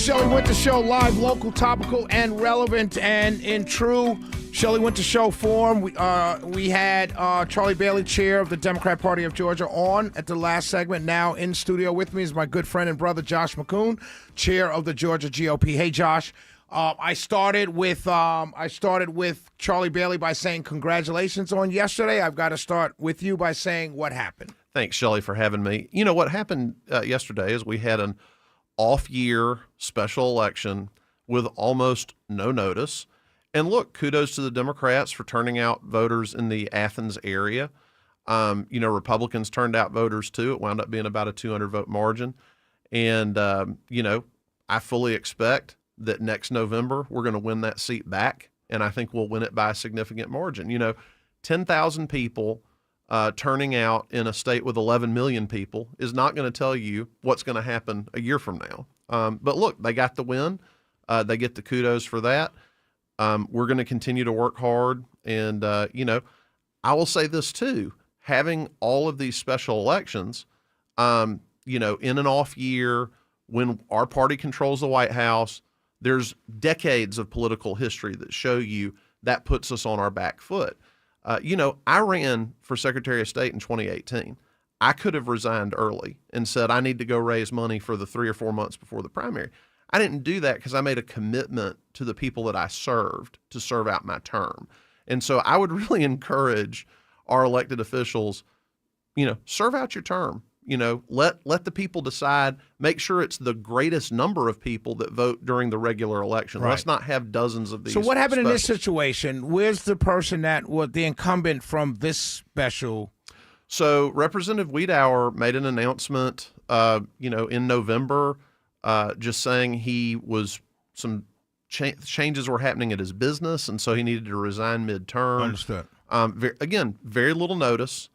Shelley Winter Show, live, local, topical, and relevant. And in true Shelley Winter Show form, we had Charlie Bailey, chair of the Democrat Party of Georgia, on at the last segment. Now in studio with me is my good friend and brother, Josh Mckoon, chair of the Georgia GOP. Hey, Josh. I started with Charlie Bailey by saying congratulations on yesterday. I've got to start with you by saying what happened. Thanks, Shelley, for having me. You know, what happened yesterday is we had an off-year special election with almost no notice. And look, kudos to the Democrats for turning out voters in the Athens area. Republicans turned out voters too. It wound up being about a 200-vote margin. And, I fully expect that next November we're going to win that seat back, and I think we'll win it by a significant margin. 10,000 people turning out in a state with 11 million people is not going to tell you what's going to happen a year from now. But look, they got the win. They get the kudos for that. We're going to continue to work hard. And, I will say this too, having all of these special elections, in an off year when our party controls the White House, there's decades of political history that show you that puts us on our back foot. I ran for Secretary of State in 2018. I could have resigned early and said I need to go raise money for the 3 or 4 months before the primary. I didn't do that because I made a commitment to the people that I served to serve out my term. And so I would really encourage our elected officials, serve out your term. Let the people decide. Make sure it's the greatest number of people that vote during the regular election. Right. Let's not have dozens of these. So what happened specials. in this situation? Where's the person that was the incumbent from this special? So Representative Wiedauer made an announcement, in November, just saying he was some changes were happening at his business, and so he needed to resign midterm. Understood. Very little notice.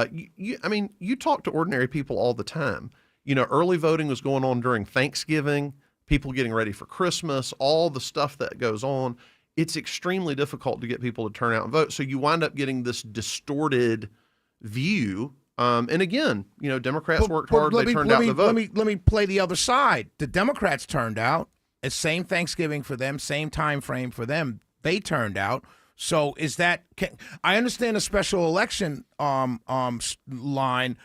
You talk to ordinary people all the time. Early voting was going on during Thanksgiving, people getting ready for Christmas, all the stuff that goes on. It's extremely difficult to get people to turn out and vote. So you wind up getting this distorted view. And again, Democrats worked hard. They turned out the vote. Let me play the other side. The Democrats turned out. It's same Thanksgiving for them, same time frame for them. They turned out. So is that? I understand the special election line,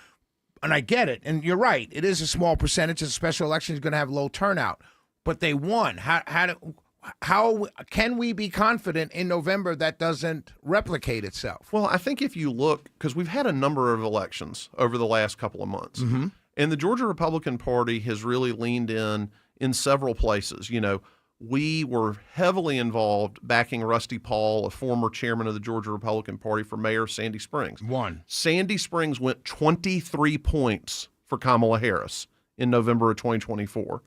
and I get it. And you're right. It is a small percentage. A special election is going to have low turnout, but they won. How can we be confident in November that doesn't replicate itself? Well, I think if you look, because we've had a number of elections over the last couple of months, and the Georgia Republican Party has really leaned in several places. We were heavily involved backing Rusty Paul, a former chairman of the Georgia Republican Party, for mayor of Sandy Springs. Sandy Springs went 23 points for Kamala Harris in November of 2024.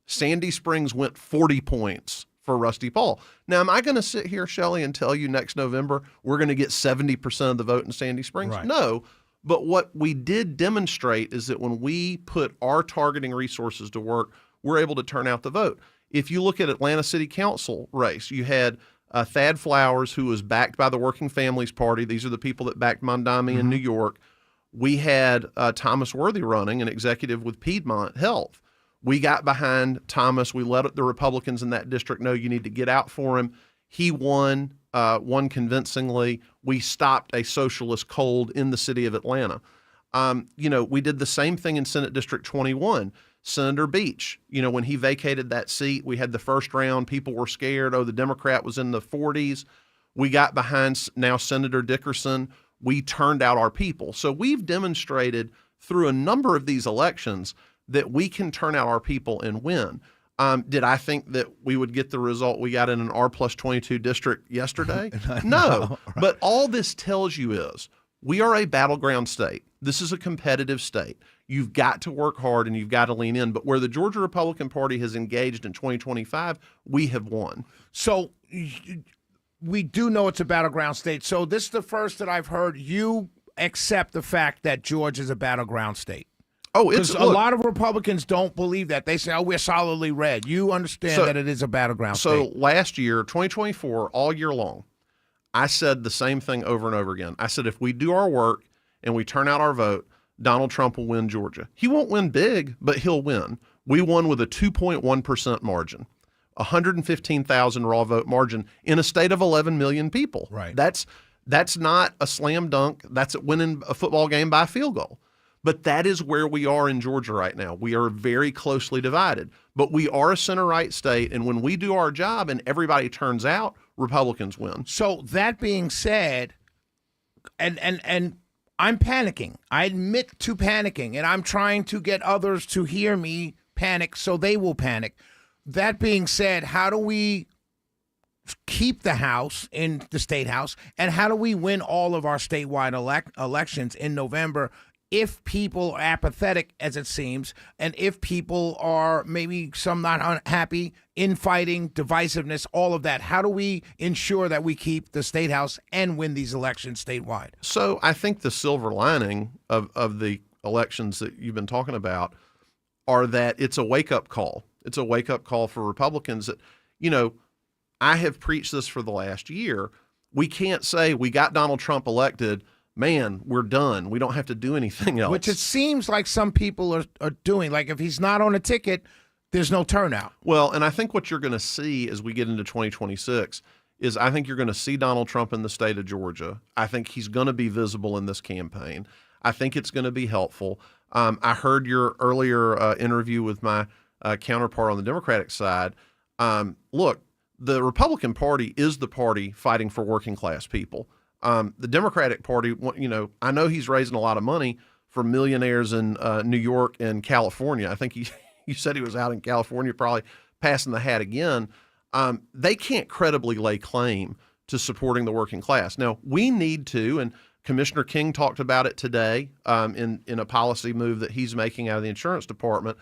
Sandy Springs went 40 points for Rusty Paul. Now, am I going to sit here, Shelley, and tell you next November we're going to get 70% of the vote in Sandy Springs? Right. No. But what we did demonstrate is that when we put our targeting resources to work, we're able to turn out the vote. If you look at Atlanta City Council race, you had Thad Flowers, who was backed by the Working Families Party. These are the people that backed Mondami in New York. We had Thomas Worthy running, an executive with Piedmont Health. We got behind Thomas. We let the Republicans in that district know you need to get out for him. He won convincingly. We stopped a socialist cold in the city of Atlanta. We did the same thing in Senate District 21. Senator Beach, when he vacated that seat, we had the first round. People were scared. Oh, the Democrat was in the 40s. We got behind now Senator Dickerson. We turned out our people. So we've demonstrated through a number of these elections that we can turn out our people and win. Did I think that we would get the result we got in an R+22 district yesterday? No. Right. But all this tells you is we are a battleground state. This is a competitive state. You've got to work hard and you've got to lean in. But where the Georgia Republican Party has engaged in 2025, we have won. So we do know it's a battleground state. So this is the first that I've heard you accept the fact that Georgia is a battleground state. Oh, it's a lot of Republicans don't believe that. They say, "Oh, we're solidly red." You understand that it is a battleground state. So last year, 2024, all year long, I said the same thing over and over again. I said, if we do our work and we turn out our vote, Donald Trump will win Georgia. He won't win big, but he'll win. We won with a 2.1% margin, 115,000 raw vote margin in a state of 11 million people. Right. That's not a slam dunk. That's winning a football game by a field goal. But that is where we are in Georgia right now. We are very closely divided. But we are a center-right state, and when we do our job and everybody turns out, Republicans win. So that being said, and I'm panicking. I admit to panicking, and I'm trying to get others to hear me panic so they will panic. That being said, how do we keep the House in the State House, and how do we win all of our statewide elections in November if people are apathetic, as it seems, and if people are maybe some not unhappy, infighting, divisiveness, all of that? How do we ensure that we keep the State House and win these elections statewide? So I think the silver lining of the elections that you've been talking about are that it's a wake-up call. It's a wake-up call for Republicans that, I have preached this for the last year. We can't say we got Donald Trump elected, man, we're done. We don't have to do anything else. Which it seems like some people are doing. Like if he's not on a ticket, there's no turnout. Well, and I think what you're going to see as we get into 2026 is I think you're going to see Donald Trump in the state of Georgia. I think he's going to be visible in this campaign. I think it's going to be helpful. I heard your earlier interview with my counterpart on the Democratic side. Look, the Republican Party is the party fighting for working class people. The Democratic Party, I know he's raising a lot of money for millionaires in New York and California. I think you said he was out in California probably passing the hat again. They can't credibly lay claim to supporting the working class. Now, we need to, and Commissioner King talked about it today in a policy move that he's making out of the insurance department.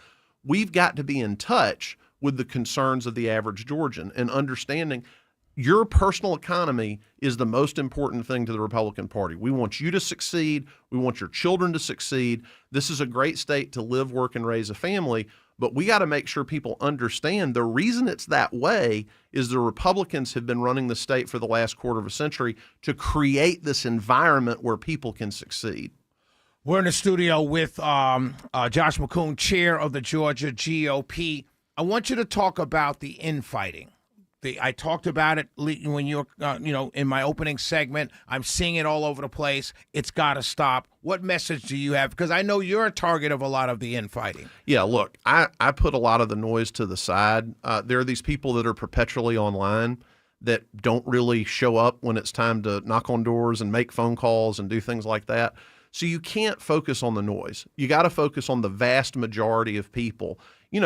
We've got to be in touch with the concerns of the average Georgian and understanding your personal economy is the most important thing to the Republican Party. We want you to succeed. We want your children to succeed. This is a great state to live, work, and raise a family, but we got to make sure people understand the reason it's that way is the Republicans have been running the state for the last quarter of a century to create this environment where people can succeed. We're in the studio with Josh Mckoon, chair of the Georgia GOP. I want you to talk about the infighting. I talked about it when you're, in my opening segment. I'm seeing it all over the place. It's got to stop. What message do you have? Because I know you're a target of a lot of the infighting. Yeah, look, I put a lot of the noise to the side. There are these people that are perpetually online that don't really show up when it's time to knock on doors and make phone calls and do things like that. So you can't focus on the noise. You got to focus on the vast majority of people.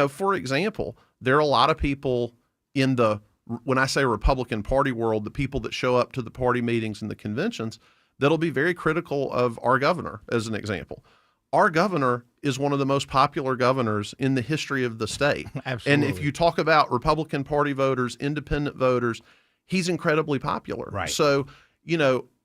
For example, there are a lot of people in when I say Republican Party world, the people that show up to the party meetings and the conventions, that'll be very critical of our governor, as an example. Our governor is one of the most popular governors in the history of the state. Absolutely. And if you talk about Republican Party voters, independent voters, he's incredibly popular. Right. So,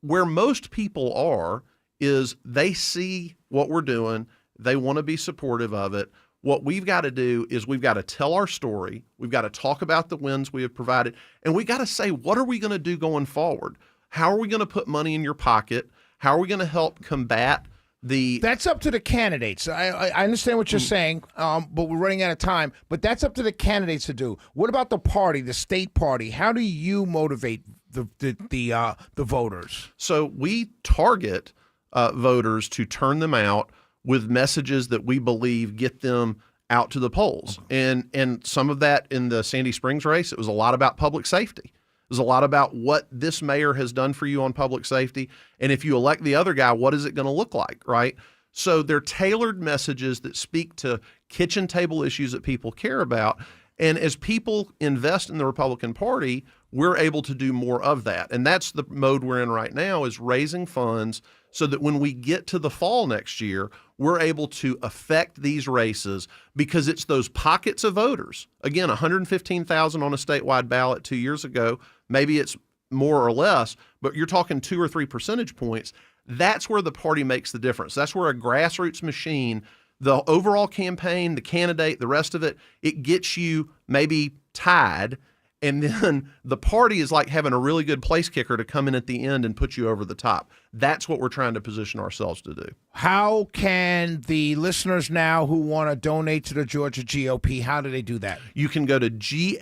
where most people are is they see what we're doing. They want to be supportive of it. What we've got to do is we've got to tell our story. We've got to talk about the wins we have provided. And we got to say, what are we going to do going forward? How are we going to put money in your pocket? How are we going to help combat the... That's up to the candidates. I understand what you're saying, but we're running out of time. But that's up to the candidates to do. What about the party, the state party? How do you motivate the voters? So we target voters to turn them out with messages that we believe get them out to the polls. And some of that in the Sandy Springs race, it was a lot about public safety. It was a lot about what this mayor has done for you on public safety. And if you elect the other guy, what is it going to look like, right? So they're tailored messages that speak to kitchen table issues that people care about. And as people invest in the Republican Party, we're able to do more of that. And that's the mode we're in right now, is raising funds so that when we get to the fall next year, we're able to affect these races because it's those pockets of voters. Again, 115,000 on a statewide ballot 2 years ago. Maybe it's more or less, but you're talking 2 or 3 percentage points. That's where the party makes the difference. That's where a grassroots machine, the overall campaign, the candidate, the rest of it, it gets you maybe tied. And then the party is like having a really good place kicker to come in at the end and put you over the top. That's what we're trying to position ourselves to do. How can the listeners now who want to donate to the Georgia GOP, how do they do that? You can go to gagop.org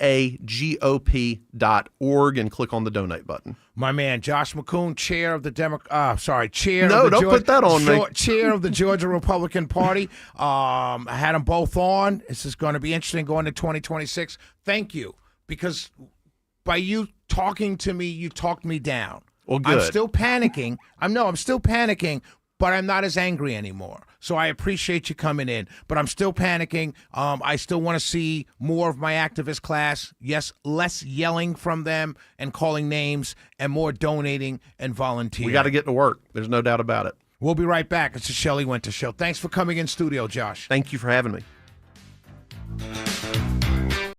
and click on the donate button. My man, Josh Mckoon, chair of the chair No, of the don't put that on me. Chair of the Georgia Republican Party. I had them both on. This is going to be interesting going to 2026. Thank you, because by you talking to me, you talked me down. Well, good. I'm still panicking. I'm still panicking, but I'm not as angry anymore. So I appreciate you coming in, but I'm still panicking. I still want to see more of my activist class. Yes, less yelling from them and calling names, and more donating and volunteering. We got to get to work. There's no doubt about it. We'll be right back. It's the Shelley Winter Show. Thanks for coming in studio, Josh. Thank you for having me.